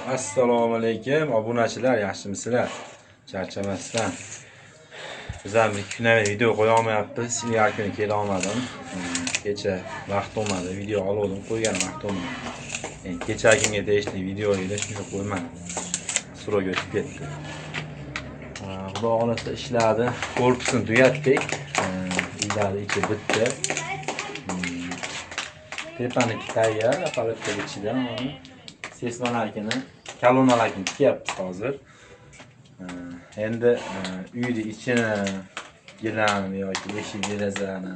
Assalomu alaykum obunachilar, yaxshimisizlar? Charchamasdan. Biz ham bir kundan video qo'ya olmayapmiz. Ilgari kuni kela olmadim. Kecha vaqt bo'lmadi, video oldim, qo'ygan vaqt bo'lmadi. Endi kechagimga tegishli videoyni shuncha qo'ymadim. Suroga o'tib ketdi. Xudo xolasa ishladi. Korpusini tugatdik. Ilgari ichi bitdi. Tepaniki tayyor, apparatga ichidan sesmalarkini, kalonalarkini tikyapmiz hozir. Endi uyni ichini gilamni yoki eshik derazani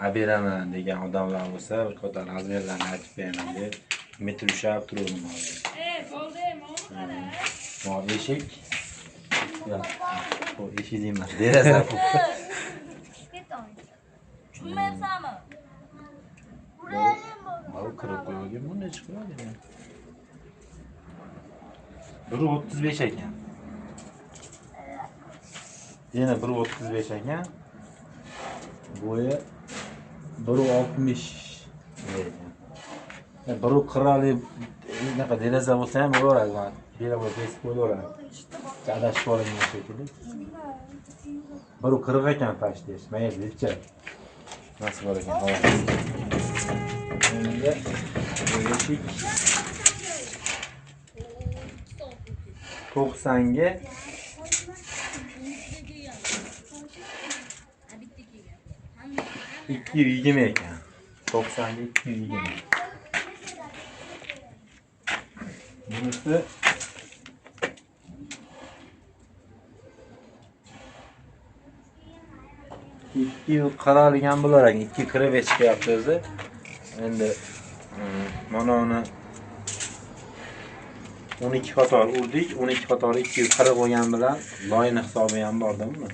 aberaman degan odamlar bo'lsa, bir qator razmerlarni aytib beraman deb metr ushlab turdim hozir. Bu eshik. Bu eshik emas, deraza bu. Tushunmayapsanmi? Bu kirib qo'ygan, bu necha qiladi? 1.35 ekan. Yana 1.35 ekan. Bo'yi 1.60 ekan. 1.40 bunaqa deraza bo'lsa ham bo'laveradi. Bera bo'lib kesib qo'yaveradi. Adashib qo'yilgan shekilli. 1.40 ekan pashtish. Mayli, necha? Nasib bor ekan, hozir. Endi eshik 90 ga 220 ekan. 90 ga 220. Bunisi ikki qaralgan bo'lar ekan. 2 kirib chiqyapti o'zi. Endi mana uni 12 qator urdik. 12 qator 240 bo'lgan bilan loyin hisobi ham borda buni.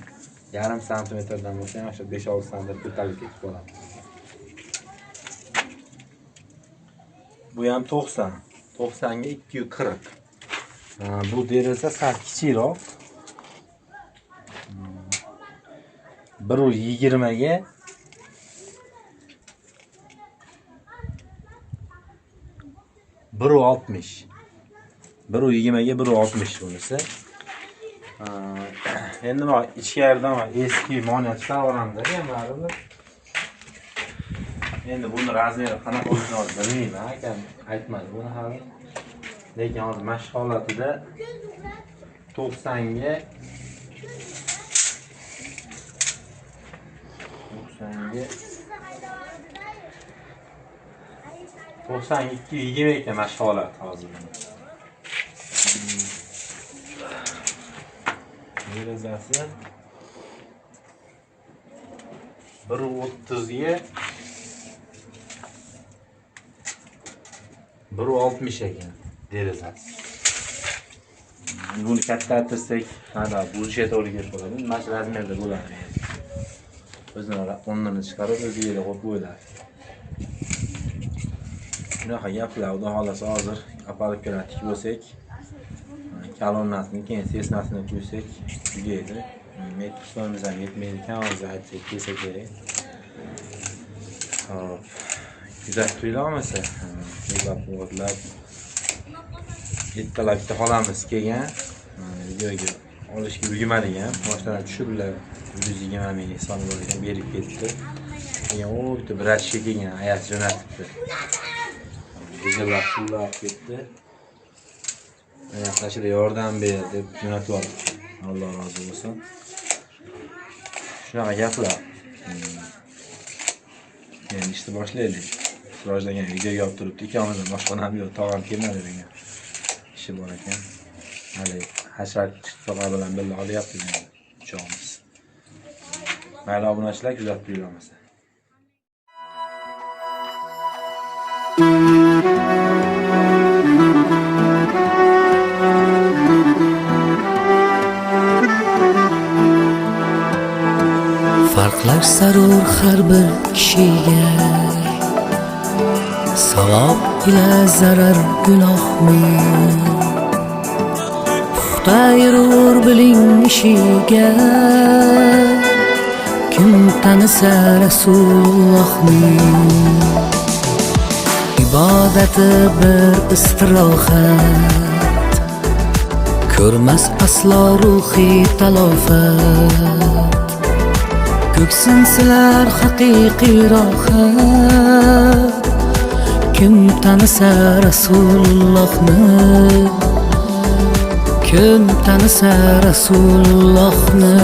Yarim santimetrdan bo'lsa ham o'sha 5-6 santimetr ko'tarib ketib qoladi. Bu ham 90. 90 ga 240. Bu deraza sal kichikroq. 1.20 ga 1.60. 1.20 ga 1.60 bunisi. Endi bu ichkaridan eski monat chiqaramda hamlarni. Endi buni razmeri qanaqa bo'lishini bilmayman, akam aytmadi buni hali. Lekin hozir mashq holatida 90 ga 92-20 ekan mashq holat hozir. Derazasi 1.30 ga 1.60 ekan derazasi. Buni kattatirsak, mana bu sheto'li kelib qoladi. Mana shu razmerda bo'ladi. O'zini o'rnini chiqarib, o'ziga qo'yib qo'yiladi. Shunaqa gaplar, xudo xolasa hozir apparatga tik bo'lsak, kalonnasini, keyin sesnasini qo'ysak, tugaydi. Metr sonimiz ham yetmaydi ekan, hozir aytsak kelsa kerak. Hop. Kuzatib turinglarmasa, videolar ertalab bitta xolamiz kelgan, videoga olishga ulgurmagan, boshdan tushirdilar. 120 ming soni bor ekan, berib ketdi. Keyin u bitta brachga kelgan, ayas jo'natibdi. Bizlar pullar ketdi. Tashida yordam ber deb jo'natib oldi. Alloh rozi bo'lsin. Shunaqa gaplar. Endi ishni boshlaylik. Surojlagan videoga olib turibdi. Ikkamizdan boshqa ham yo'q, tog'am kelmadi degan. Ishi bor ekan. Hali hashar chiqsa bilan birga olyapti endi. Uchoqmiz. Mayli obunachilar, kuzatib turinglar. Farqlar zarur har bir kishiga, savob ila zarar gunohning. Puxta yurur biling ishiga, kim tanisa Rasulullohning. ibodati bir istirohat, ko'rmas aslo ruhiy talofat. Ko'ksin silar haqiqiy rohat. Kim tanisa Rasulullohni, kim tanisa Rasulullohni.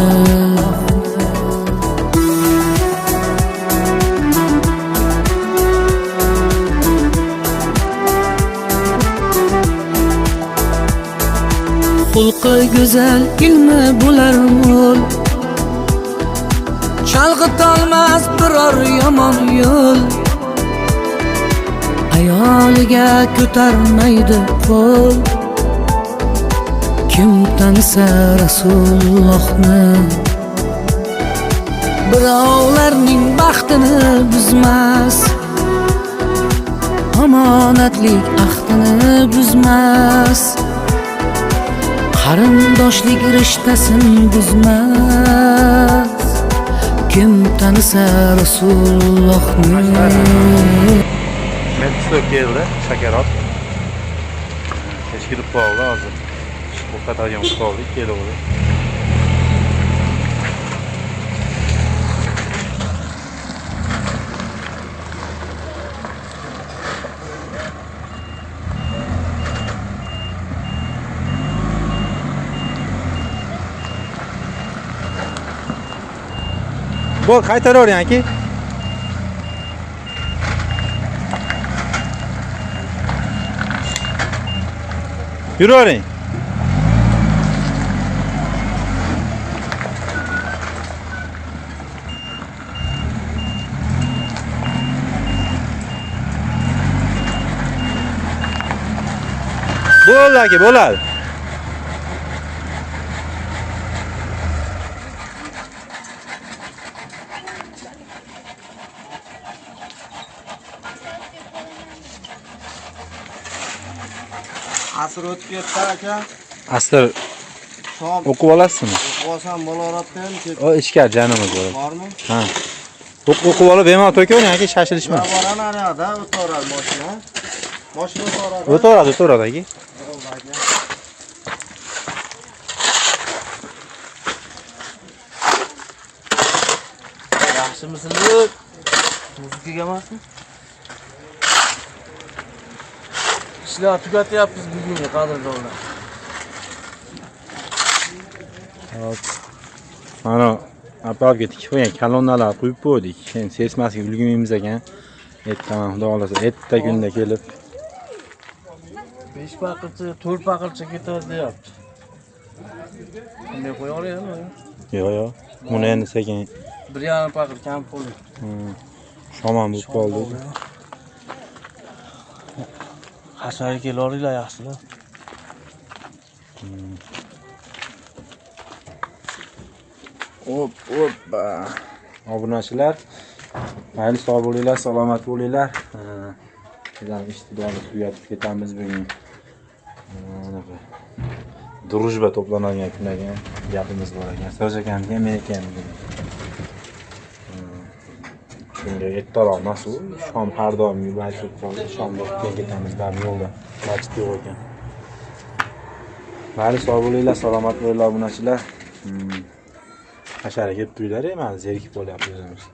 Xulqi go'zal ilmi bo'lar mo'l, chalg'itolmas biror yomon yo'l. Ayoliga ko'tarmaydi qo'l, kim tanisa Rasulullohni. Birovlarning baxtini buzmas, omonatlik ahdini buzmas. Qarindoshlik rishtasini buzmas, kim tanisa Rasulullohni. Metso keldi, shakarot. Kechkirib qoldi hozir. O'qatadigan qoldi, keldi. Bol qaytaraver aka. Yuravering. Bo'ldi aka, bo'ladi. Asr o'tib ketdi aka. Asr o'qib olasizmi? O'qib olsam bo'laveradi-ku. O ichkar janimiz bor. Bormi? Ha. O'qib olib bemalol to'kavering aka, shashilishma. Boran naryoqda o'tvoradi mashina. Mashina o'tvoradi. O'tvoradi aka. Yaxshimisizlar? Muzikaga emasmi? İşler tugatyapmiz bugunga qadrdonlar. Hop. Mana apparatga tikib qo'ygan kolonnalar qo'yib qo'ydik. Endi sesmasiga ulgurmaymiz ekan. Ertaman xudo xolasa erta kunda kelib 5 paqircha, 4 paqircha ketadi deyapti. Bunday qo'ya olayapmi? Yo'q. Buni endi sekin 1,5 paqir kam qo'ydi. Shomon bo'lib qoldi. Hasharga kelaveringlar yaxshilar. Hoppa. Obunachilar, mayli sog' bo'linglar, salomat bo'linglar. Bizlar ishtidoqni tugatib ketamiz bugun. Mana Drujba to'planadigan kun ekan, gapimiz bor ekan. Siroj akamga men ekan bugun. Shunga ertaroq masu, shom har doim yo'lga qoldi. Shomda keyin ketamiz, bari yo'lda. Masjid yo'q ekan. Mayli sog' bo'linglar, salomat bo'linglar obunachilar. Hasharaga kelib turinglar, mana zerikib qolyapmiz o'zimiz.